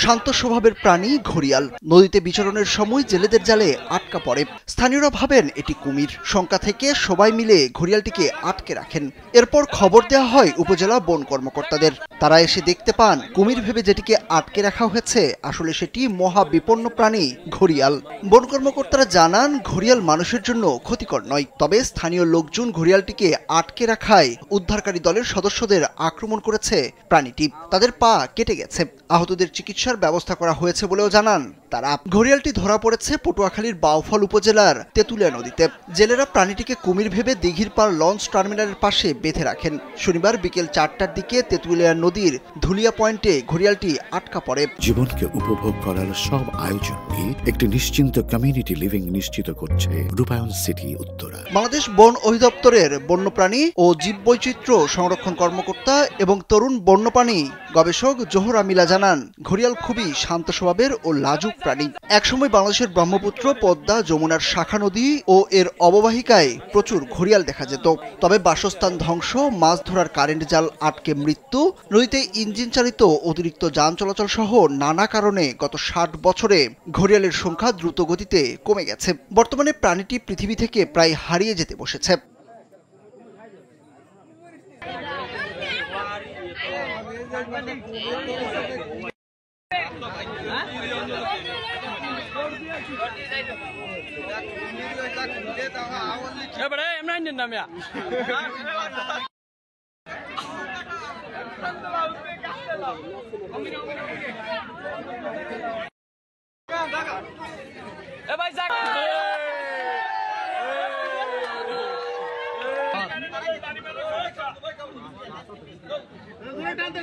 শান্ত স্বভাবের প্রাণী ঘড়িয়াল নদীতে বিচরণের সময় জেলেদের জালে আটকা পড়ে। স্থানীয়রা ভাবেন এটি কুমির। শঙ্কা থেকে সবাই মিলে ঘড়িয়ালটিকে আটকে রাখেন। এরপর খবর দেওয়া হয় উপজেলা বন কর্মকর্তাদের। তারা এসে দেখতে পান কুমির ভেবে যেটিকে আটকে রাখা হয়েছে আসলে সেটি মহা বিপন্ন প্রাণী ঘড়িয়াল। বন কর্মকর্তারা জানান ঘড়িয়াল মানুষের জন্য ক্ষতিকর নয়, তবে স্থানীয় লোকজন ঘড়িয়ালটিকে আটকে রাখায় উদ্ধারকারী দলের সদস্যদের আক্রমণ করেছে প্রাণীটি। তাদের পা কেটে গেছে। আহতদের চিকিৎসার ব্যবস্থা করা হয়েছে বলেও জানান তারা। ঘড়িয়ালটি ধরা পড়েছে পটুয়াখালীর বাউফল উপজেলার তেঁতুলিয়া নদীতে। জেলেরা প্রাণীটিকে কুমির ভেবে দিঘির পাড় লঞ্চ টার্মিনালের পাশে বেঁধে রাখেন। শনিবার বিকেল 4টার দিকে তেঁতুলিয়া নদীর ধুলিয়া পয়েন্টে ঘড়িয়ালটি আটকা পড়ে। জীবনকে উপভোগ করার সব আয়োজনকে একটি নিশ্চিন্ত কমিউনিটি লিভিং নিশ্চিত করছে রূপায়ণ সিটি উত্তরা। বাংলাদেশ বন অধিদপ্তরের বন্যপ্রাণী ও জীববৈচিত্র্য সংরক্ষণ কর্মকর্তা এবং তরুণ বন্যপ্রাণী গবেষক জোহরা মিলা জানান, ঘড়িয়াল খুবই শান্ত স্বভাবের ও লাজুক প্রাণী। একসময় বাংলাদেশের ব্রহ্মপুত্র, পদ্মা, যমুনার শাখা নদী ও এর অববাহিকায় প্রচুর ঘড়িয়াল দেখা যেত। তবে বাসস্থান ধ্বংস, মাছ ধরার কারেন্ট জাল আটকে মৃত্যু, নদীতে ইঞ্জিন চালিত অতিরিক্ত যান চলাচল সহ নানা কারণে গত 60 বছরে ঘড়িয়ালের সংখ্যা দ্রুত গতিতে কমে গেছে। বর্তমানে প্রাণীটি পৃথিবী থেকে প্রায় হারিয়ে যেতে বসেছে। জোরে